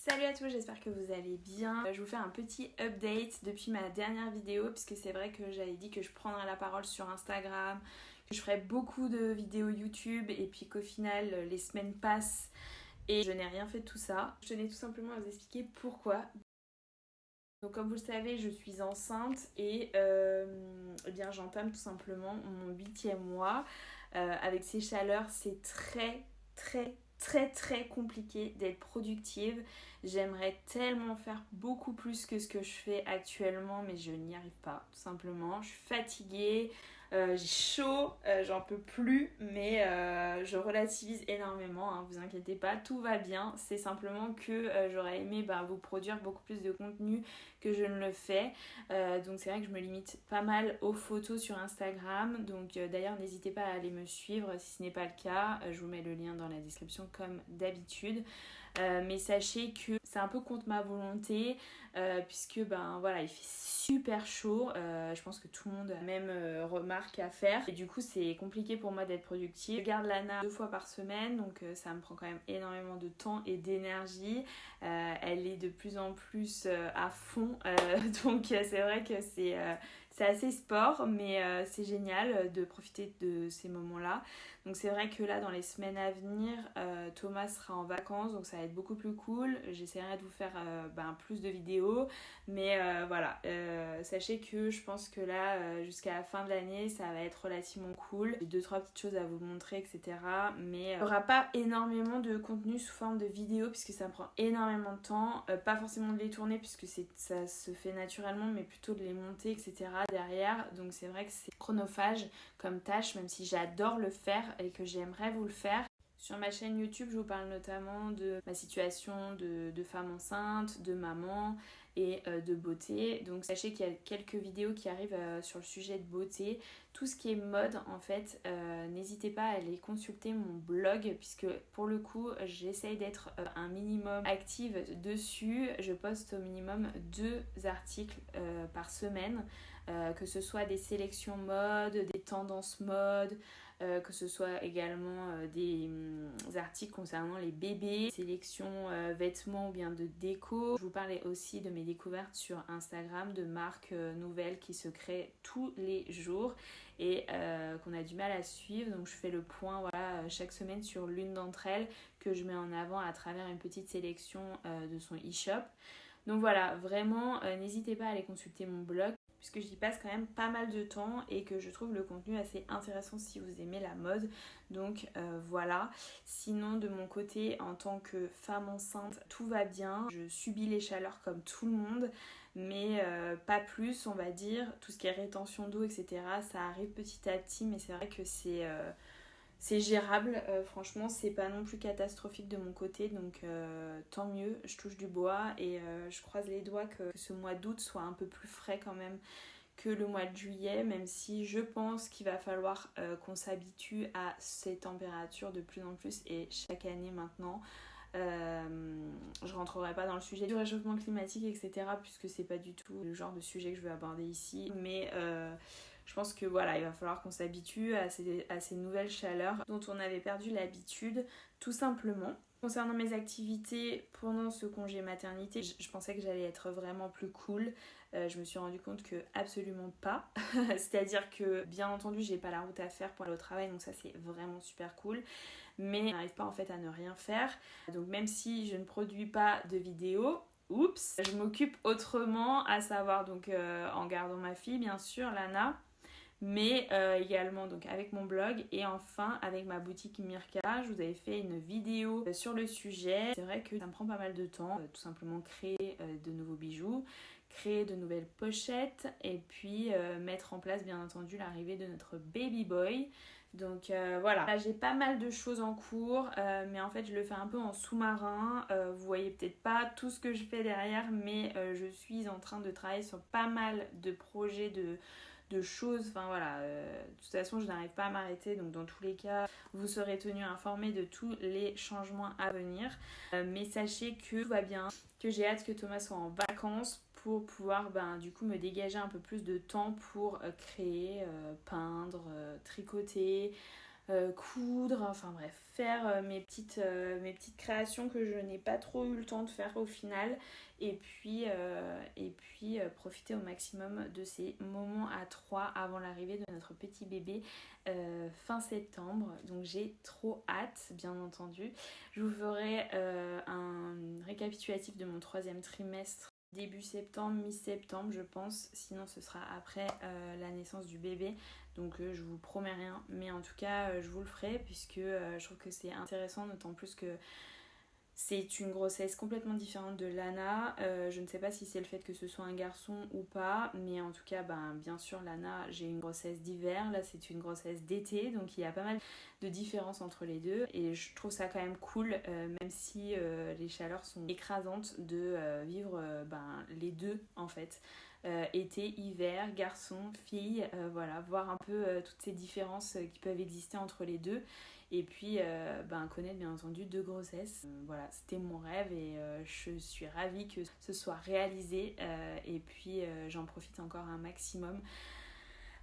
Salut à tous, j'espère que vous allez bien. Je vous fais un petit update depuis ma dernière vidéo puisque c'est vrai que j'avais dit que je prendrais la parole sur Instagram, que je ferais beaucoup de vidéos YouTube et puis qu'au final les semaines passent et je n'ai rien fait de tout ça. Je tenais tout simplement à vous expliquer pourquoi. Donc comme vous le savez, je suis enceinte et eh bien j'entame tout simplement mon 8e mois. Avec ces chaleurs, c'est très compliqué d'être productive. J'aimerais tellement faire beaucoup plus que ce que je fais actuellement, mais je n'y arrive pas, tout simplement. Je suis fatiguée, j'ai chaud, j'en peux plus, mais je relativise énormément, hein, vous inquiétez pas, tout va bien. C'est simplement que j'aurais aimé vous produire beaucoup plus de contenu que je ne le fais. Donc c'est vrai que je me limite pas mal aux photos sur Instagram. Donc d'ailleurs n'hésitez pas à aller me suivre si ce n'est pas le cas. Je vous mets le lien dans la description comme d'habitude. Mais sachez que c'est un peu contre ma volonté puisque voilà, il fait super chaud. Je pense que tout le monde a la même remarque à faire. Et du coup c'est compliqué pour moi d'être productive. Je garde Lana 2 fois par semaine, donc ça me prend quand même énormément de temps et d'énergie. Elle est de plus en plus à fond. Donc c'est vrai que c'est assez sport, mais c'est génial de profiter de ces moments-là. Donc c'est vrai que là, dans les semaines à venir, Thomas sera en vacances, donc ça va être beaucoup plus cool. J'essaierai de vous faire plus de vidéos, mais voilà. Sachez que je pense que là, jusqu'à la fin de l'année, ça va être relativement cool. J'ai 2-3 petites choses à vous montrer, etc. Mais il n'y aura pas énormément de contenu sous forme de vidéo, puisque ça me prend énormément de temps. Pas forcément de les tourner, puisque ça se fait naturellement, mais plutôt de les monter, etc. derrière. Donc c'est vrai que c'est chronophage comme tâche, même si j'adore le faire et que j'aimerais vous le faire. Sur ma chaîne YouTube, je vous parle notamment de ma situation de femme enceinte, de maman et de beauté. Donc sachez qu'il y a quelques vidéos qui arrivent sur le sujet de beauté. Tout ce qui est mode, en fait, n'hésitez pas à aller consulter mon blog puisque pour le coup, j'essaye d'être un minimum active dessus. Je poste au minimum 2 articles par semaine, que ce soit des sélections mode, des tendances mode, que ce soit également des articles concernant les bébés, sélection vêtements ou bien de déco. Je vous parlais aussi de mes découvertes sur Instagram, de marques nouvelles qui se créent tous les jours et qu'on a du mal à suivre. Donc je fais le point chaque semaine sur l'une d'entre elles que je mets en avant à travers une petite sélection de son e-shop. Donc voilà, vraiment, n'hésitez pas à aller consulter mon blog puisque j'y passe quand même pas mal de temps et que je trouve le contenu assez intéressant si vous aimez la mode. Donc voilà. Sinon, de mon côté, en tant que femme enceinte, tout va bien. Je subis les chaleurs comme tout le monde, mais pas plus, on va dire. Tout ce qui est rétention d'eau, etc., ça arrive petit à petit, mais c'est vrai que c'est gérable, franchement c'est pas non plus catastrophique de mon côté, donc tant mieux, je touche du bois et je croise les doigts que ce mois d'août soit un peu plus frais quand même que le mois de juillet, même si je pense qu'il va falloir qu'on s'habitue à ces températures de plus en plus et chaque année maintenant. Je rentrerai pas dans le sujet du réchauffement climatique, etc., puisque c'est pas du tout le genre de sujet que je veux aborder ici, mais je pense que voilà, il va falloir qu'on s'habitue à ces nouvelles chaleurs dont on avait perdu l'habitude, tout simplement. Concernant mes activités pendant ce congé maternité, je pensais que j'allais être vraiment plus cool. Je me suis rendu compte que absolument pas. C'est-à-dire que bien entendu, j'ai pas la route à faire pour aller au travail, donc ça c'est vraiment super cool. Mais je n'arrive pas en fait à ne rien faire. Donc même si je ne produis pas de vidéos, oups, je m'occupe autrement, à savoir donc en gardant ma fille bien sûr, Lana, mais également donc avec mon blog et enfin avec ma boutique Mirka. Je vous avais fait une vidéo sur le sujet. C'est vrai que ça me prend pas mal de temps, tout simplement créer de nouveaux bijoux, créer de nouvelles pochettes et puis mettre en place bien entendu l'arrivée de notre baby boy. Donc voilà, là j'ai pas mal de choses en cours, mais en fait je le fais un peu en sous-marin. Vous voyez peut-être pas tout ce que je fais derrière, mais je suis en train de travailler sur pas mal de projets de choses, enfin voilà, de toute façon je n'arrive pas à m'arrêter, donc dans tous les cas vous serez tenus informés de tous les changements à venir, mais sachez que tout va bien, que j'ai hâte que Thomas soit en vacances pour pouvoir du coup me dégager un peu plus de temps pour créer, peindre, tricoter, coudre, enfin bref, faire mes petites créations que je n'ai pas trop eu le temps de faire au final. Et puis profiter au maximum de ces moments à trois avant l'arrivée de notre petit bébé fin septembre. Donc j'ai trop hâte, bien entendu. Je vous ferai un récapitulatif de mon 3e trimestre début septembre, mi-septembre je pense, sinon ce sera après la naissance du bébé, donc je vous promets rien, mais en tout cas je vous le ferai puisque je trouve que c'est intéressant, d'autant plus que c'est une grossesse complètement différente de Lana. Je ne sais pas si c'est le fait que ce soit un garçon ou pas, mais en tout cas, bien sûr, Lana, j'ai une grossesse d'hiver. Là, c'est une grossesse d'été, donc il y a pas mal de différences entre les deux. Et je trouve ça quand même cool, même si les chaleurs sont écrasantes, de vivre les deux en fait. Été, hiver, garçon, fille, voilà, voir un peu toutes ces différences qui peuvent exister entre les deux. Et puis connaître bien entendu 2 grossesses. Voilà, c'était mon rêve et je suis ravie que ce soit réalisé. Et puis j'en profite encore un maximum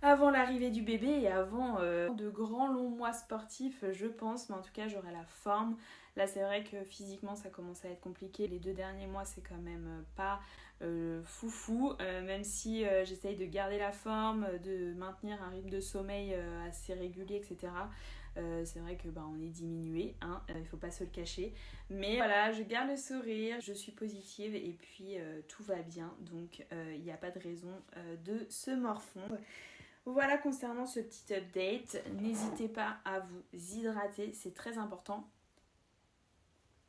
avant l'arrivée du bébé et avant de grands longs mois sportifs, je pense. Mais en tout cas, j'aurai la forme. Là, c'est vrai que physiquement, ça commence à être compliqué. Les 2 derniers mois, c'est quand même pas foufou. Même si j'essaye de garder la forme, de maintenir un rythme de sommeil assez régulier, etc. C'est vrai que on est diminué, hein, il faut pas se le cacher. Mais voilà, je garde le sourire, je suis positive et puis tout va bien. Donc il n'y a pas de raison de se morfondre. Voilà concernant ce petit update. N'hésitez pas à vous hydrater, c'est très important.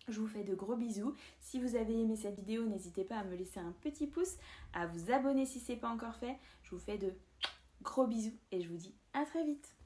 Je vous fais de gros bisous. Si vous avez aimé cette vidéo, n'hésitez pas à me laisser un petit pouce, à vous abonner si ce n'est pas encore fait. Je vous fais de gros bisous et je vous dis à très vite.